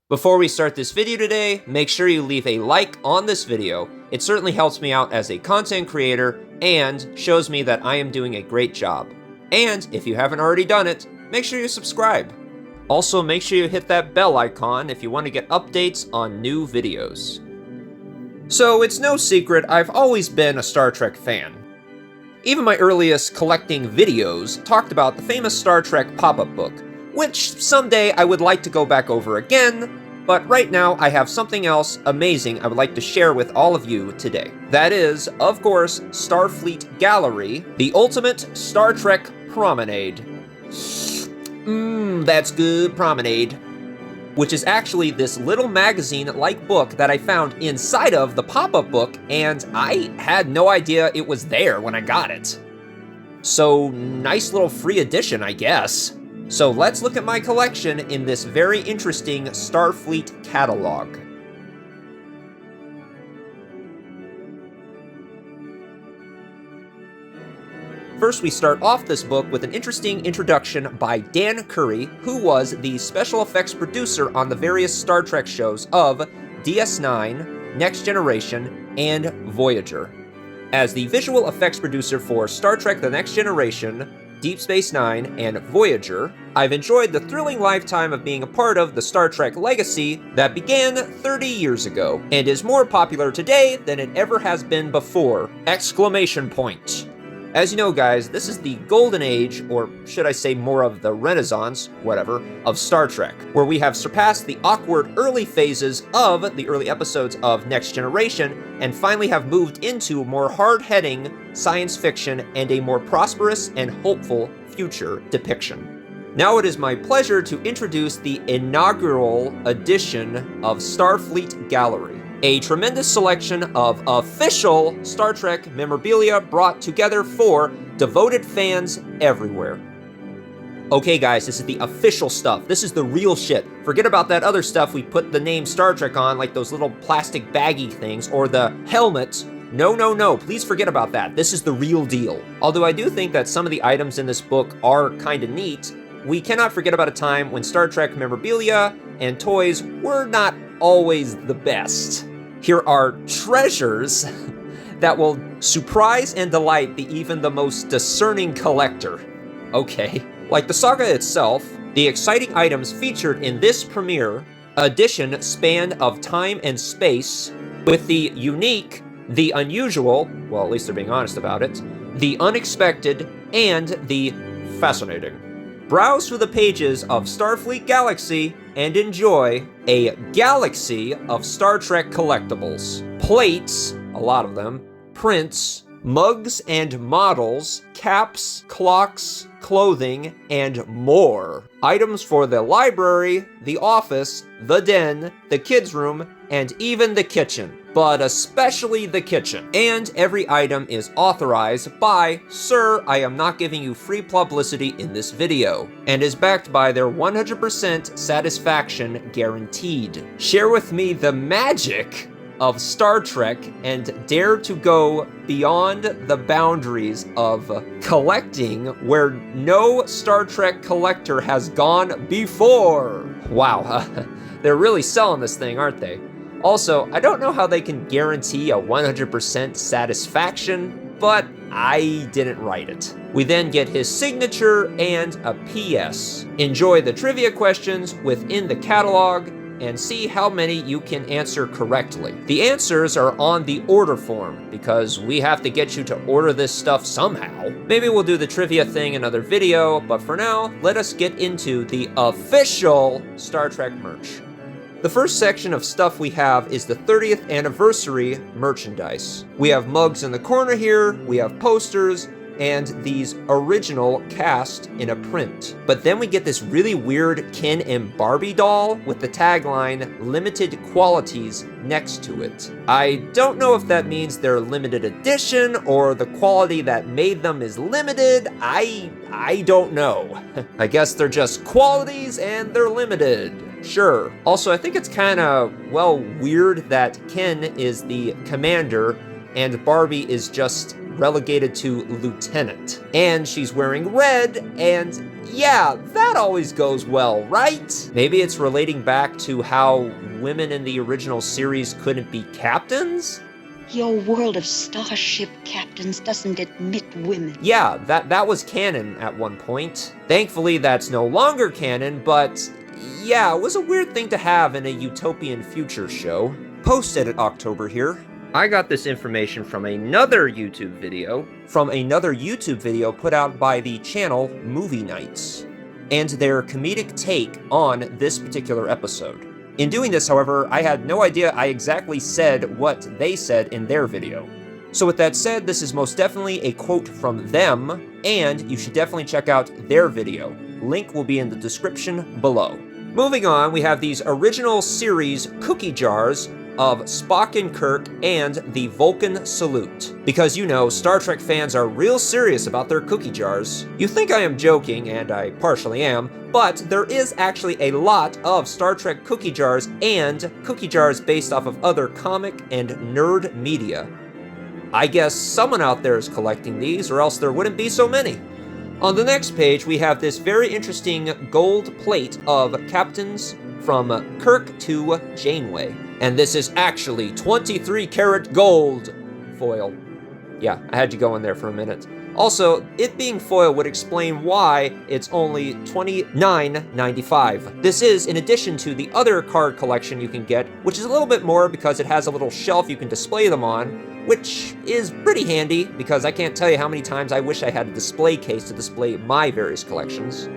Before we start this video today, make sure you leave a like on this video. It certainly helps me out as a content creator and shows me that I am doing a great job. And if you haven't already done it, make sure you subscribe. Also, make sure you hit that bell icon if you want to get updates on new videos. So it's no secret, I've always been a Star Trek fan. Even my earliest collecting videos talked about the famous Star Trek pop-up book, which someday I would like to go back over again, but right now I have something else amazing I would like to share with all of you today. That is, of course, Starfleet Gallery, the ultimate Star Trek promenade. That's good, promenade. Which is actually this little magazine-like book that I found inside of the pop-up book, and I had no idea it was there when I got it. So, nice little free edition, I guess. So let's look at my collection in this very interesting Starfleet catalog. First, we start off this book with an interesting introduction by Dan Curry, who was the special effects producer on the various Star Trek shows of DS9, Next Generation, and Voyager. As the visual effects producer for Star Trek The Next Generation, Deep Space Nine, and Voyager, I've enjoyed the thrilling lifetime of being a part of the Star Trek legacy that began 30 years ago, and is more popular today than it ever has been before! Exclamation point. As you know, guys, this is the golden age, or should I say more of the renaissance, whatever, of Star Trek, where we have surpassed the awkward early phases of the early episodes of Next Generation, and finally have moved into more hard-hitting science fiction and a more prosperous and hopeful future depiction. Now it is my pleasure to introduce the inaugural edition of Starfleet Gallery. A tremendous selection of official Star Trek memorabilia brought together for devoted fans everywhere. Okay guys, this is the official stuff. This is the real shit. Forget about that other stuff we put the name Star Trek on, like those little plastic baggy things, or the helmets. No, please forget about that. This is the real deal. Although I do think that some of the items in this book are kinda neat, we cannot forget about a time when Star Trek memorabilia and toys were not always the best. Here are treasures that will surprise and delight even the most discerning collector. Okay. Like the saga itself, the exciting items featured in this premiere edition span of time and space, with the unique, the unusual, well, at least they're being honest about it, the unexpected, and the fascinating. Browse through the pages of Starfleet Galaxy and enjoy a galaxy of Star Trek collectibles. Plates, a lot of them, prints, mugs and models, caps, clocks, clothing, and more. Items for the library, the office, the den, the kids' room, and even the kitchen. But especially the kitchen. And every item is authorized by Sir, I am not giving you free publicity in this video, and is backed by their 100% satisfaction guaranteed. Share with me the magic of Star Trek and dare to go beyond the boundaries of collecting where no Star Trek collector has gone before. Wow, they're really selling this thing, aren't they? Also, I don't know how they can guarantee a 100% satisfaction, but I didn't write it. We then get his signature and a PS. Enjoy the trivia questions within the catalog and see how many you can answer correctly. The answers are on the order form, because we have to get you to order this stuff somehow. Maybe we'll do the trivia thing in another video, but for now, let us get into the official Star Trek merch. The first section of stuff we have is the 30th anniversary merchandise. We have mugs in the corner here, we have posters, and these original cast in a print. But then we get this really weird Ken and Barbie doll with the tagline, limited qualities, next to it. I don't know if that means they're limited edition or the quality that made them is limited. I don't know. I guess they're just qualities and they're limited. Sure. Also, I think it's kind of, well, weird that Ken is the commander and Barbie is just relegated to lieutenant. And she's wearing red, and yeah, that always goes well, right? Maybe it's relating back to how women in the original series couldn't be captains? Your world of starship captains doesn't admit women. Yeah, that was canon at one point. Thankfully, that's no longer canon, but yeah, it was a weird thing to have in a utopian future show. Post-edit October here. I got this information from another YouTube video put out by the channel Movie Nights, and their comedic take on this particular episode. In doing this, however, I had no idea I exactly said what they said in their video. So with that said, this is most definitely a quote from them, and you should definitely check out their video. Link will be in the description below. Moving on, we have these original series cookie jars of Spock and Kirk and the Vulcan salute. Because you know, Star Trek fans are real serious about their cookie jars. You think I am joking, and I partially am, but there is actually a lot of Star Trek cookie jars and cookie jars based off of other comic and nerd media. I guess someone out there is collecting these, or else there wouldn't be so many. On the next page, we have this very interesting gold plate of captains from Kirk to Janeway. And this is actually 23 karat gold foil. Yeah, I had to go in there for a minute. Also, it being foil would explain why it's only $29.95. This is in addition to the other card collection you can get, which is a little bit more because it has a little shelf you can display them on, which is pretty handy because I can't tell you how many times I wish I had a display case to display my various collections.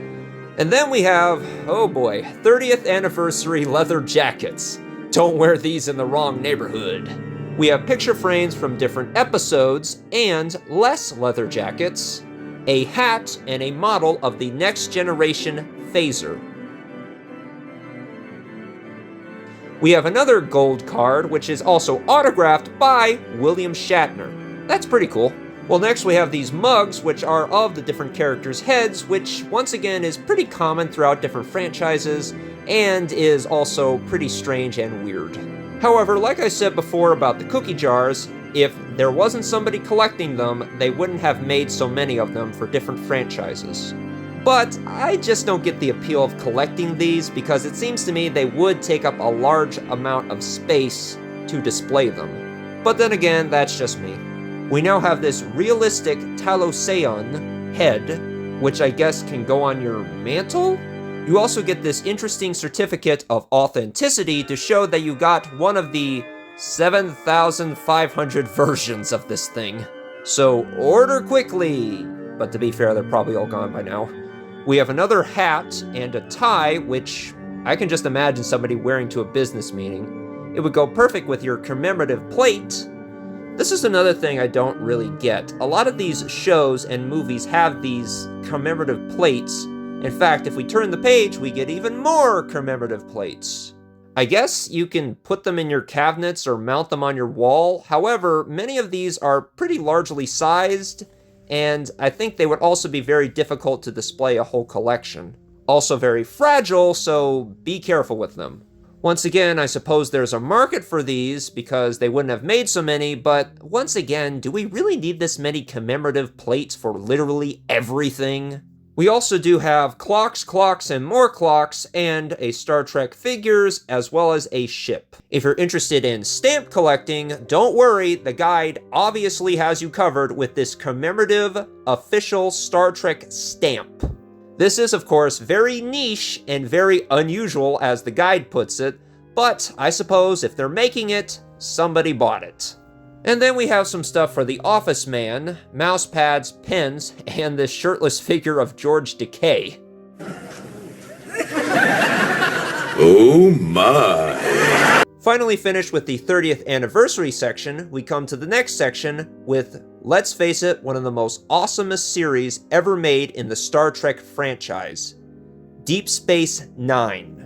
And then we have, oh boy, 30th anniversary leather jackets. Don't wear these in the wrong neighborhood. We have picture frames from different episodes and less leather jackets, a hat, and a model of the Next Generation phaser. We have another gold card, which is also autographed by William Shatner. That's pretty cool. Well, next we have these mugs, which are of the different characters' heads, which once again is pretty common throughout different franchises, and is also pretty strange and weird. However, like I said before about the cookie jars, if there wasn't somebody collecting them, they wouldn't have made so many of them for different franchises. But I just don't get the appeal of collecting these because it seems to me they would take up a large amount of space to display them. But then again, that's just me. We now have this realistic Talosian head, which I guess can go on your mantle? You also get this interesting certificate of authenticity to show that you got one of the 7,500 versions of this thing. So order quickly! But to be fair, they're probably all gone by now. We have another hat and a tie, which I can just imagine somebody wearing to a business meeting. It would go perfect with your commemorative plate. This is another thing I don't really get. A lot of these shows and movies have these commemorative plates. In fact, if we turn the page, we get even more commemorative plates. I guess you can put them in your cabinets or mount them on your wall. However, many of these are pretty largely sized, and I think they would also be very difficult to display a whole collection. Also very fragile, so be careful with them. Once again, I suppose there's a market for these because they wouldn't have made so many, but once again, do we really need this many commemorative plates for literally everything? We also do have clocks, and more clocks, and a Star Trek figures, as well as a ship. If you're interested in stamp collecting, don't worry, the guide obviously has you covered with this commemorative official Star Trek stamp. This is, of course, very niche and very unusual, as the guide puts it, but I suppose if they're making it, somebody bought it. And then we have some stuff for the office man, mouse pads, pens, and this shirtless figure of George Takei. Oh my! Finally finished with the 30th anniversary section, we come to the next section with, let's face it, one of the most awesomest series ever made in the Star Trek franchise, Deep Space Nine,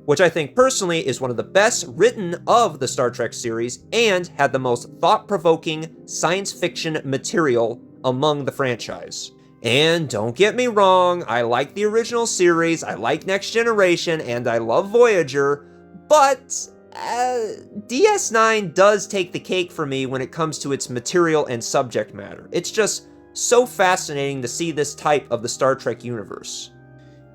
which I think personally is one of the best written of the Star Trek series and had the most thought-provoking science fiction material among the franchise. And don't get me wrong, I like the original series, I like Next Generation, and I love Voyager, but DS9 does take the cake for me when it comes to its material and subject matter. It's just so fascinating to see this type of the Star Trek universe.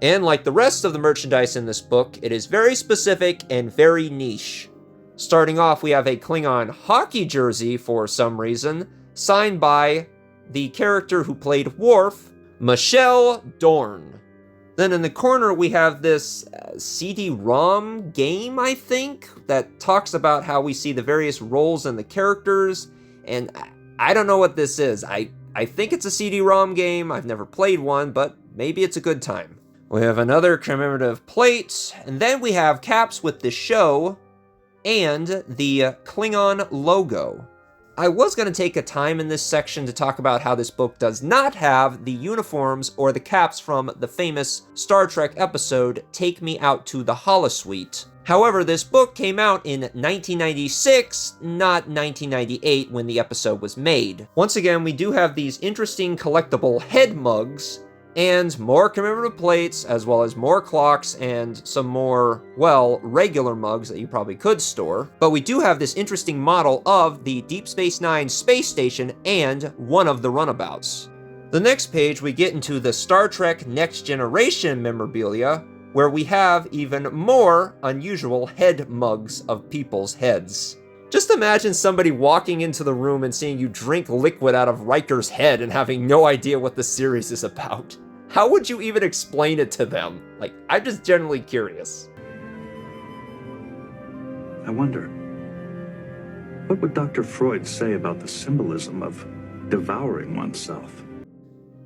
And like the rest of the merchandise in this book, it is very specific and very niche. Starting off, we have a Klingon hockey jersey for some reason, signed by the character who played Worf, Michelle Dorn. Then in the corner, we have this CD-ROM game, I think, that talks about how we see the various roles in the characters, and I don't know what this is. I think it's a CD-ROM game. I've never played one, but maybe it's a good time. We have another commemorative plate, and then we have caps with the show and the Klingon logo. I was going to take a time in this section to talk about how this book does not have the uniforms or the caps from the famous Star Trek episode, Take Me Out to the Holosuite. However, this book came out in 1996, not 1998 when the episode was made. Once again, we do have these interesting collectible head mugs, and more commemorative plates, as well as more clocks and some more, well, regular mugs that you probably could store. But we do have this interesting model of the Deep Space Nine space station and one of the runabouts. The next page, we get into the Star Trek Next Generation memorabilia, where we have even more unusual head mugs of people's heads. Just imagine somebody walking into the room and seeing you drink liquid out of Riker's head and having no idea what the series is about. How would you even explain it to them? Like, I'm just generally curious. I wonder, what would Dr. Freud say about the symbolism of devouring oneself?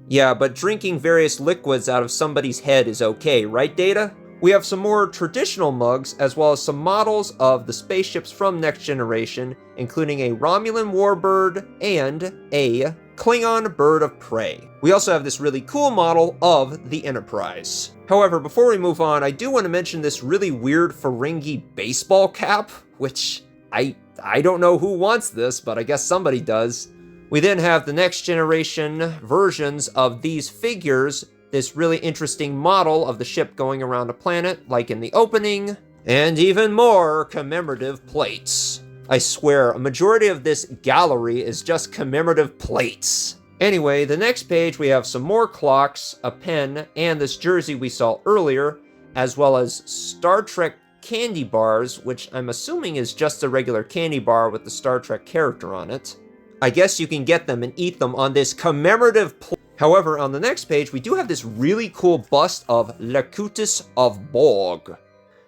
Yeah, but drinking various liquids out of somebody's head is okay, right, Data? We have some more traditional mugs, as well as some models of the spaceships from Next Generation, including a Romulan warbird and a Klingon bird of prey. We also have this really cool model of the Enterprise. However, before we move on, I do want to mention this really weird Ferengi baseball cap, which I don't know who wants this, but I guess somebody does. We then have the Next Generation versions of these figures, this really interesting model of the ship going around a planet, like in the opening, and even more commemorative plates. I swear, a majority of this gallery is just commemorative plates. Anyway, the next page we have some more clocks, a pen, and this jersey we saw earlier, as well as Star Trek candy bars, which I'm assuming is just a regular candy bar with the Star Trek character on it. I guess you can get them and eat them on this commemorative plate. However, on the next page, we do have this really cool bust of Locutus of Borg.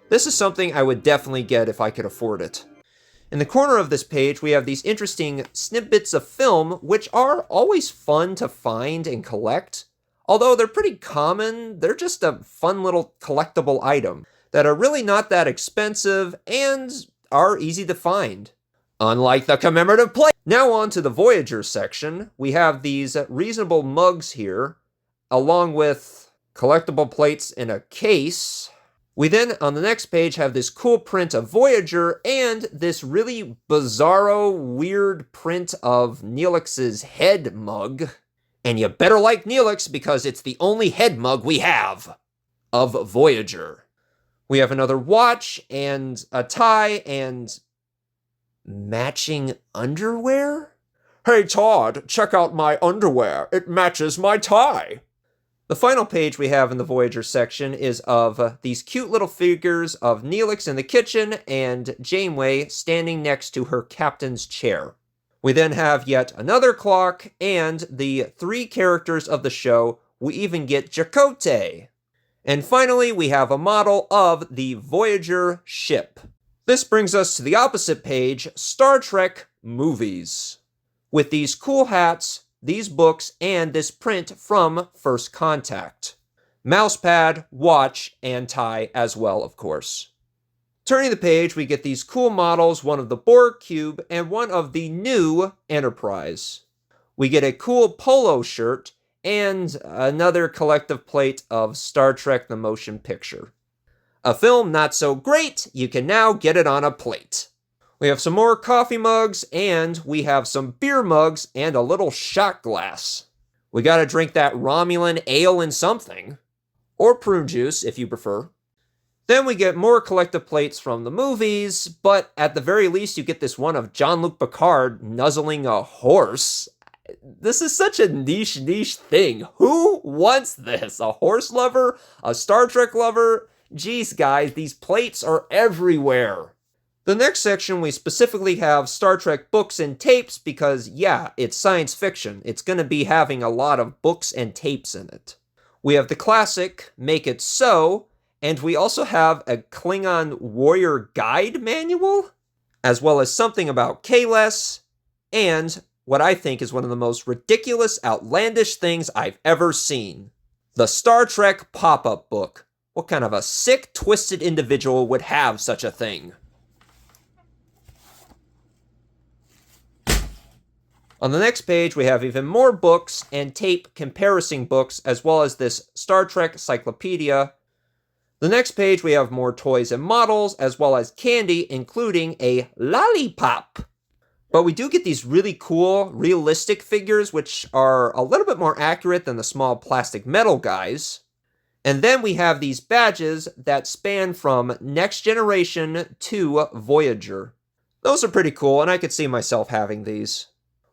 This is something I would definitely get if I could afford it. In the corner of this page, we have these interesting snippets of film, which are always fun to find and collect. Although they're pretty common, they're just a fun little collectible item that are really not that expensive and are easy to find. Unlike the commemorative plate. Now on to the Voyager section. We have these reasonable mugs here, along with collectible plates in a case. We then, on the next page, have this cool print of Voyager and this really bizarro, weird print of Neelix's head mug. And you better like Neelix because it's the only head mug we have of Voyager. We have another watch and a tie and matching underwear? Hey Todd, check out my underwear. It matches my tie. The final page we have in the Voyager section is of these cute little figures of Neelix in the kitchen and Janeway standing next to her captain's chair. We then have yet another clock and the three characters of the show. We even get Chakotay. And finally, we have a model of the Voyager ship. This brings us to the opposite page, Star Trek movies. With these cool hats, these books, and this print from First Contact. Mousepad, watch, and tie as well, of course. Turning the page, we get these cool models, one of the Borg Cube and one of the new Enterprise. We get a cool polo shirt and another collective plate of Star Trek the Motion Picture. A film not so great, you can now get it on a plate. We have some more coffee mugs, and we have some beer mugs and a little shot glass. We gotta drink that Romulan ale and something. Or prune juice, if you prefer. Then we get more collector plates from the movies, but at the very least you get this one of Jean-Luc Picard nuzzling a horse. This is such a niche thing. Who wants this? A horse lover? A Star Trek lover? Jeez, guys, these plates are everywhere. The next section, we specifically have Star Trek books and tapes because, yeah, it's science fiction. It's going to be having a lot of books and tapes in it. We have the classic, Make It So, and we also have a Klingon warrior guide manual, as well as something about Kahless, and what I think is one of the most ridiculous, outlandish things I've ever seen. The Star Trek pop-up book. What kind of a sick, twisted individual would have such a thing? On the next page, we have even more books and tape comparison books, as well as this Star Trek Cyclopedia. The next page, we have more toys and models, as well as candy, including a lollipop. But we do get these really cool, realistic figures, which are a little bit more accurate than the small plastic metal guys. And then we have these badges that span from Next Generation to Voyager. Those are pretty cool, and I could see myself having these.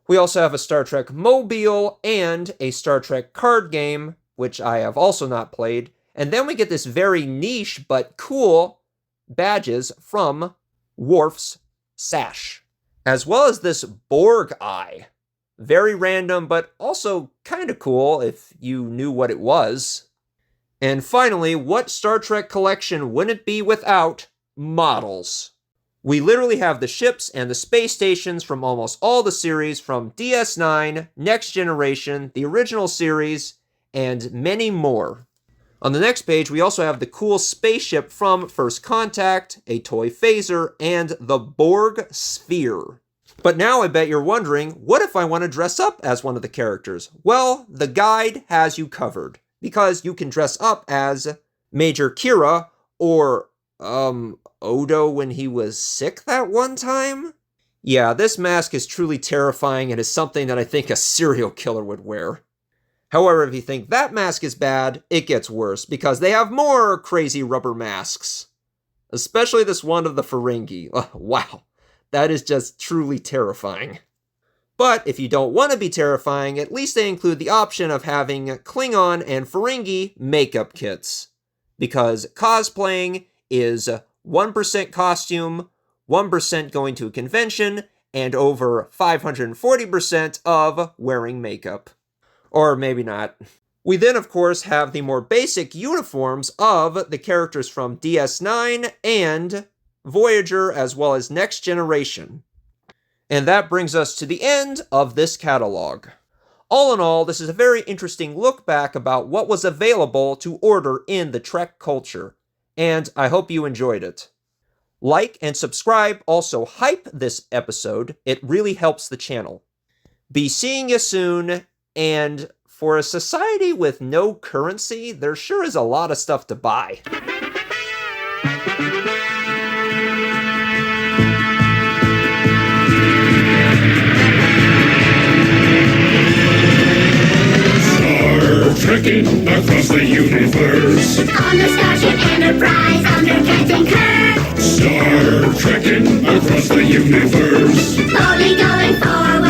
We also have a Star Trek mobile and a Star Trek card game, which I have also not played. And then we get this very niche but cool badges from Worf's sash, as well as this Borg eye. Very random, but also kind of cool if you knew what it was. And finally, what Star Trek collection wouldn't it be without models? We literally have the ships and the space stations from almost all the series, from DS9, Next Generation, the original series, and many more. On the next page, we also have the cool spaceship from First Contact, a toy phaser, and the Borg Sphere. But now I bet you're wondering, what if I want to dress up as one of the characters? Well, the guide has you covered, because you can dress up as Major Kira, or, Odo when he was sick that one time? Yeah, this mask is truly terrifying and is something that I think a serial killer would wear. However, if you think that mask is bad, it gets worse, because they have more crazy rubber masks. Especially this one of the Ferengi. Wow, that is just truly terrifying. But if you don't want to be terrifying, at least they include the option of having Klingon and Ferengi makeup kits. Because cosplaying is 1% costume, 1% going to a convention, and over 540% of wearing makeup. Or maybe not. We then, of course, have the more basic uniforms of the characters from DS9 and Voyager, as well as Next Generation. And that brings us to the end of this catalog. All in all, this is a very interesting look back about what was available to order in the Trek culture, and I hope you enjoyed it. Like and subscribe, also hype this episode, it really helps the channel. Be seeing you soon. And for a society with no currency, there sure is a lot of stuff to buy. Star trekking across the universe. On the Starship Enterprise under Captain Kirk. Star trekking across the universe. Boldly going forward.